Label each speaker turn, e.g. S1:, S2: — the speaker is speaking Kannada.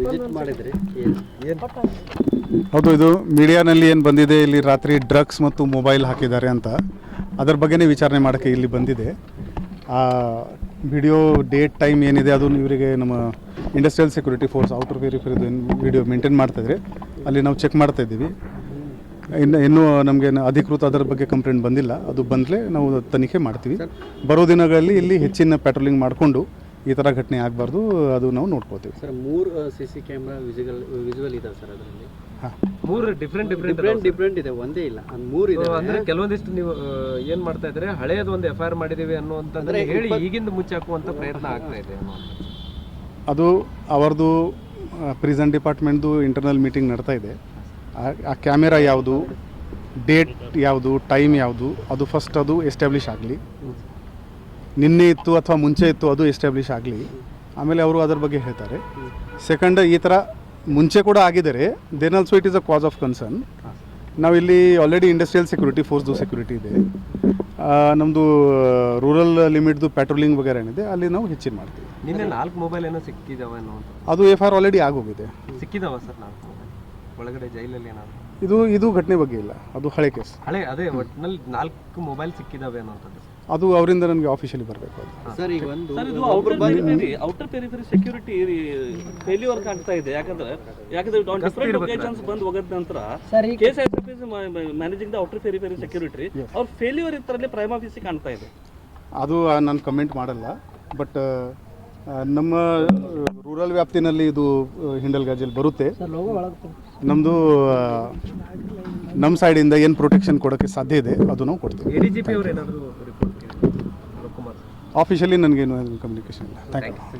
S1: ವಿಸಿಟ್ ಮಾಡಿದ್ರಿ ಏನು
S2: ಹೌದು, ಇದು ಮೀಡಿಯಾನಲ್ಲಿ ಏನು ಬಂದಿದೆ, ಇಲ್ಲಿ ರಾತ್ರಿ ಡ್ರಗ್ಸ್ ಮತ್ತು ಮೊಬೈಲ್ ಹಾಕಿದ್ದಾರೆ ಅಂತ, ಅದರ ಬಗ್ಗೆನೇ ವಿಚಾರಣೆ ಮಾಡೋಕ್ಕೆ ಇಲ್ಲಿ ಬಂದಿದೆ. ಆ ವಿಡಿಯೋ ಡೇಟ್ ಟೈಮ್ ಏನಿದೆ ಅದು ಇವರಿಗೆ ನಮ್ಮ ಇಂಡಸ್ಟ್ರಿಯಲ್ ಸೆಕ್ಯೂರಿಟಿ ಫೋರ್ಸ್ ಔಟರ್ ವೆರಿಫೈದು ವಿಡಿಯೋ ಮೇಂಟೈನ್ ಮಾಡ್ತಾಯಿದ್ರೆ ಅಲ್ಲಿ ನಾವು ಚೆಕ್ ಮಾಡ್ತಾಯಿದ್ದೀವಿ. ಇನ್ನೂ ನಮಗೆ ಅಧಿಕೃತ ಅದರ ಬಗ್ಗೆ ಕಂಪ್ಲೇಂಟ್ ಬಂದಿಲ್ಲ. ಅದು ಬಂದರೆ ನಾವು ತನಿಖೆ ಮಾಡ್ತೀವಿ. ಬರೋ ದಿನಗಳಲ್ಲಿ ಇಲ್ಲಿ ಹೆಚ್ಚಿನ ಪ್ಯಾಟ್ರೋಲಿಂಗ್ ಮಾಡಿಕೊಂಡು ಈ ಥರ ಘಟನೆ ಆಗಬಾರ್ದು, ಅದು ನಾವು ನೋಡ್ಕೋತೀವಿ.
S1: ಸರ್ 3 CC ಕ್ಯಾಮ್ರಾ ವಿಜುವಲ್ ಇದೆ ಸರ್ ಅದರಲ್ಲಿ.
S2: ಹಾಂ,
S3: 3
S1: ಡಿಫ್ರೆಂಟ್ ಇದೆ, ಒಂದೇ ಇಲ್ಲ, 3 ಇದೆ.
S3: ಅಂದ್ರೆ ಕೆಲವೊಂದಿಷ್ಟು ನೀವು ಏನು ಮಾಡ್ತಾ ಇದ್ರೆ ಹಳೆಯದು ಒಂದು FIR ಮಾಡಿದೀವಿ ಅನ್ನುವಂಥದ್ದು ಹೇಳಿ ಈಗಿಂದ ಮುಚ್ಚಾಕುವಂಥ ಪ್ರಯತ್ನ ಆಗ್ತಾ ಇದೆ.
S2: ಅದು ಅವರದು ಪ್ರಿಸನ್ ಡಿಪಾರ್ಟ್ಮೆಂಟ್ದು ಇಂಟರ್ನಲ್ ಮೀಟಿಂಗ್ ನಡ್ತಾ ಇದೆ. ಆ ಕ್ಯಾಮೆರಾ ಯಾವುದು, ಡೇಟ್ ಯಾವುದು, ಟೈಮ್ ಯಾವುದು, ಅದು ಫಸ್ಟ್ ಅದು ಎಸ್ಟಾಬ್ಲಿಷ್ ಆಗಲಿ. ನಿನ್ನೆ ಇತ್ತು ಅಥವಾ ಮುಂಚೆ ಇತ್ತು ಅದು ಎಸ್ಟಾಬ್ಲಿಷ್ ಆಗಲಿ, ಆಮೇಲೆ ಅವರು ಅದರ ಬಗ್ಗೆ ಹೇಳ್ತಾರೆ. ಸೆಕೆಂಡ್, ಈ ಥರ ಮುಂಚೆ ಕೂಡ ಆಗಿದ್ದಾರೆ, then also it is a cause of concern. ನಾವಿಲ್ಲಿ ಆಲ್ರೆಡಿ ಇಂಡಸ್ಟ್ರಿಯಲ್ ಸೆಕ್ಯೂರಿಟಿ ಫೋರ್ಸ್ದು ಸೆಕ್ಯೂರಿಟಿ ಇದೆ. ನಮ್ಮದು ರೂರಲ್ ಲಿಮಿಟ್ದು ಪ್ಯಾಟ್ರೋಲಿಂಗ್ ವಗೇರೆ ಏನಿದೆ ಅಲ್ಲಿ ನಾವು ಹೆಚ್ಚಿನ ಮಾಡ್ತೀವಿ.
S3: ನಿನ್ನೆ 4 ಮೊಬೈಲ್ ಏನೋ ಸಿಕ್ಕಿದಾವ
S2: ಅದು FIR ಆಲ್ರೆಡಿ ಆಗೋಗಿದೆ.
S3: ಸಿಕ್ಕಿದಾವ ಸರ್ 4 ಮೊಬೈಲ್ ಒಳಗಡೆ ಜೈಲಲ್ಲಿ ಏನಾದ್ರು?
S2: ಇದು ಘಟನೆ ಬಗ್ಗೆ ಇಲ್ಲ, ಅದು ಹಳೆ ಕೇಸ್.
S3: ಅದೇ ಒಟ್ಟಿನಲ್ಲಿ 4 ಮೊಬೈಲ್ ಸಿಕ್ಕಿದಾವೆ ಅನ್ನೋಂಥದ್ದು.
S2: ಅದು ಅವರಿಂದ ನನಗೆ ಆಫಿಷಿಯಲಿ ಬರಬೇಕು.
S1: ಸರ್ ಈಗ ಒಂದು
S4: ಔಟರ್ ಪೆರಿಫೆರಿ ಸೆಕ್ಯೂರಿಟಿ ಫೇಲ್ಯೂರ್ ಕಾಣ್ತಾ ಇದೆ. ಯಾಕಂದ್ರೆ ಡಿಫರೆಂಟ್ ಒಕೇಶನ್ಸ್ ಬಂದು ಹೋಗೋದ ನಂತರ KSISF is managing the outer periphery security, ಅವ್ರ ಫೇಲ್ಯೂರ್ ಇದರಲ್ಲಿ ಪ್ರೈಮ್ ಆಫೀಸ್ ಕಾಣ್ತಾ ಇದೆ.
S2: ಅದು ನಾನು ಕಮೆಂಟ್ ಮಾಡಲ್ಲ. ಬಟ್ ನಮ್ಮ ರೂರಲ್ ವ್ಯಾಪ್ತಿನಲ್ಲಿ ಇದು ಹಿಂಡಲ್ ಗಾಜಲ್ಲಿ ಬರುತ್ತೆ. ನಮ್ಮದು ನಮ್ಮ ಸೈಡಿಂದ ಏನು ಪ್ರೊಟೆಕ್ಷನ್ ಕೊಡೋಕ್ಕೆ ಸಾಧ್ಯ ಇದೆ ಅದು ನಾವು ಕೊಡ್ತೀವಿ.
S3: ADGP ಅವರು ಏನಾದರೂ ರಿಪೋರ್ಟ್
S2: ಆಫಿಷಿಯಲಿ ನನಗೇನು ಕಮ್ಯುನಿಕೇಷನ್ ಇಲ್ಲ. Thank you.